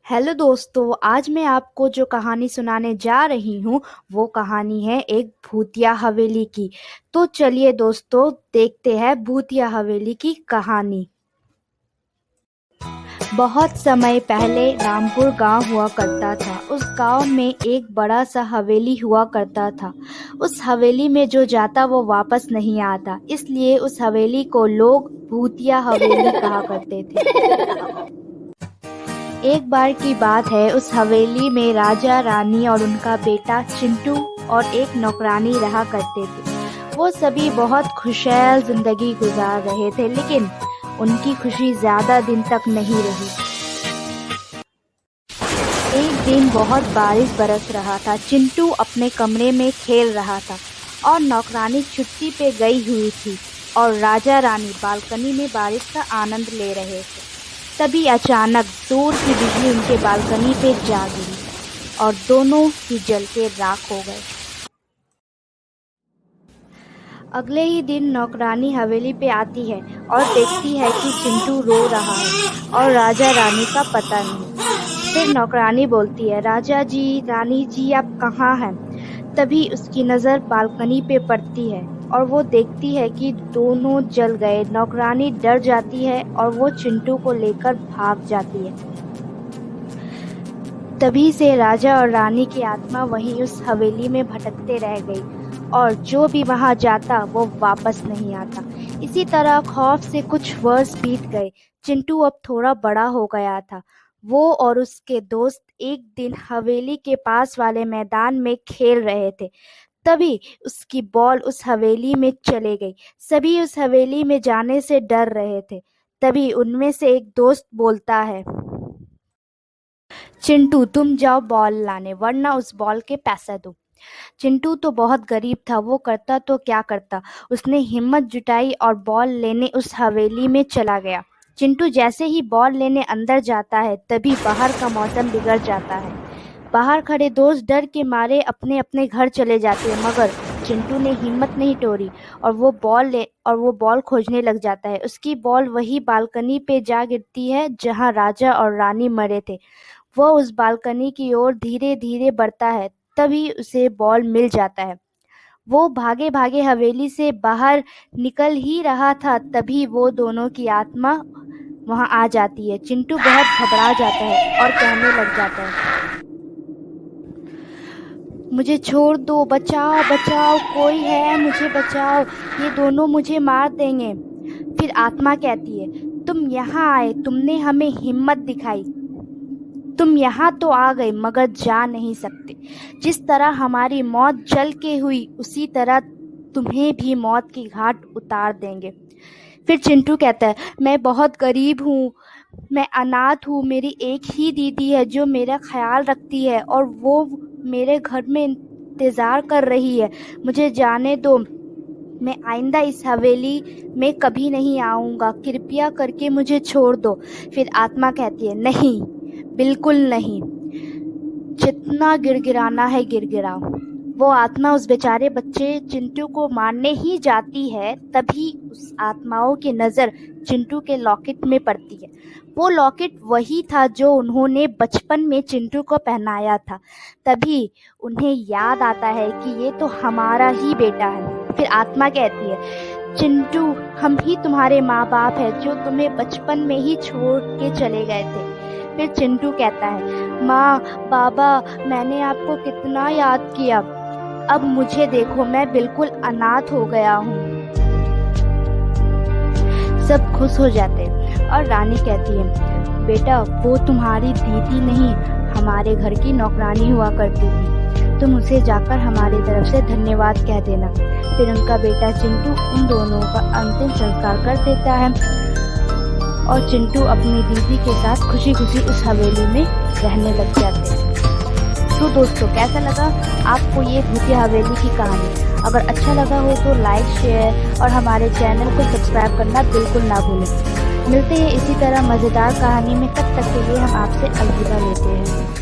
Hello दोस्तों, आज मैं आपको जो कहानी सुनाने जा रही हूँ वो कहानी है एक भूतिया हवेली की। तो चलिए दोस्तों, देखते हैं भूतिया हवेली की कहानी। बहुत समय पहले रामपुर गांव हुआ करता था। उस गांव में एक बड़ा सा हवेली हुआ करता था। उस हवेली में जो जाता वो वापस नहीं आता, इसलिए उस हवेली को लोग भूतिया हवेली कहा करते थे। एक बार की बात है, उस हवेली में राजा रानी और उनका बेटा चिंटू और एक नौकरानी रहा करते थे। वो सभी बहुत खुशहाल जिंदगी गुजार रहे थे, लेकिन उनकी खुशी ज्यादा दिन तक नहीं रही। एक दिन बहुत बारिश बरस रहा था। चिंटू अपने कमरे में खेल रहा था और नौकरानी छुट्टी पे गई हुई थी और राजा रानी बालकनी में बारिश का आनंद ले रहे थे। तभी अचानक जोर की बिजली उनके बालकनी पे जा गिरी और दोनों ही जल के राख हो गए। अगले ही दिन नौकरानी हवेली पे आती है और देखती है कि चिंटू रो रहा है और राजा रानी का पता नहीं। फिर नौकरानी बोलती है, राजा जी, रानी जी, आप कहाँ हैं? तभी उसकी नज़र बालकनी पे पड़ती है और वो देखती है कि दोनों जल गए। नौकरानी डर जाती है और वो चिंटू को लेकर भाग जाती है। तभी से राजा और रानी की आत्मा वहीं उस हवेली में भटकते रह गई और जो भी वहां जाता वो वापस नहीं आता। इसी तरह खौफ से कुछ वर्ष बीत गए। चिंटू अब थोड़ा बड़ा हो गया था। वो और उसके दोस्त एक दिन हवेली के पास वाले मैदान में खेल रहे थे। तभी उसकी बॉल उस हवेली में चले गई। सभी उस हवेली में जाने से डर रहे थे। तभी उनमें से एक दोस्त बोलता है, चिंटू, तुम जाओ बॉल लाने, वरना उस बॉल के पैसे दो। चिंटू तो बहुत गरीब था, वो करता तो क्या करता। उसने हिम्मत जुटाई और बॉल लेने उस हवेली में चला गया। चिंटू जैसे ही बॉल लेने अंदर जाता है, तभी बाहर का मौसम बिगड़ जाता है। बाहर खड़े दोस्त डर के मारे अपने अपने घर चले जाते हैं, मगर चिंटू ने हिम्मत नहीं तोड़ी और वो बॉल खोजने लग जाता है। उसकी बॉल वही बालकनी पे जा गिरती है जहां राजा और रानी मरे थे। वो उस बालकनी की ओर धीरे धीरे बढ़ता है। तभी उसे बॉल मिल जाता है। वो भागे भागे हवेली से बाहर निकल ही रहा था, तभी वो दोनों की आत्मा वहां आ जाती है। चिंटू बहुत घबरा जाता है और कहने लग जाता है, मुझे छोड़ दो, बचाओ बचाओ, कोई है, मुझे बचाओ, ये दोनों मुझे मार देंगे। फिर आत्मा कहती है, तुम यहाँ आए, तुमने हमें हिम्मत दिखाई, तुम यहाँ तो आ गए मगर जा नहीं सकते। जिस तरह हमारी मौत जल के हुई, उसी तरह तुम्हें भी मौत की घाट उतार देंगे। फिर चिंटू कहता है, मैं बहुत गरीब हूँ, मैं अनाथ हूँ, मेरी एक ही दीदी है जो मेरा ख्याल रखती है और वो मेरे घर में इंतज़ार कर रही है। मुझे जाने दो, मैं आइंदा इस हवेली में कभी नहीं आऊँगा, कृपया करके मुझे छोड़ दो। फिर आत्मा कहती है, नहीं, बिल्कुल नहीं, जितना गिड़गिड़ाना है गिड़गिड़ाओ। वो आत्मा उस बेचारे बच्चे चिंटू को मारने ही जाती है। तभी उस आत्माओं की नज़र चिंटू के लॉकेट में पड़ती है। वो लॉकेट वही था जो उन्होंने बचपन में चिंटू को पहनाया था। तभी उन्हें याद आता है कि ये तो हमारा ही बेटा है। फिर आत्मा कहती है, चिंटू, हम ही तुम्हारे माँ बाप हैं जो तुम्हें बचपन में ही छोड़ के चले गए थे। फिर चिंटू कहता है, माँ, बाबा, मैंने आपको कितना याद किया, अब मुझे देखो, मैं बिल्कुल अनाथ हो गया हूँ। सब खुश हो जाते हैं और रानी कहती है, बेटा, वो तुम्हारी दीदी नहीं, हमारे घर की नौकरानी हुआ करती थी, तुम उसे जाकर हमारी तरफ से धन्यवाद कह देना। फिर उनका बेटा चिंटू उन दोनों का अंतिम संस्कार कर देता है और चिंटू अपनी दीदी के साथ खुशी खुशी उस हवेली में रहने लग जाते हैं। तो दोस्तों, कैसा लगा आपको ये भूतिया हवेली की कहानी? अगर अच्छा लगा हो तो लाइक, शेयर और हमारे चैनल को सब्सक्राइब करना बिल्कुल ना भूलें। मिलते हैं इसी तरह मज़ेदार कहानी में, तब तक के लिए हम आपसे अलविदा लेते हैं।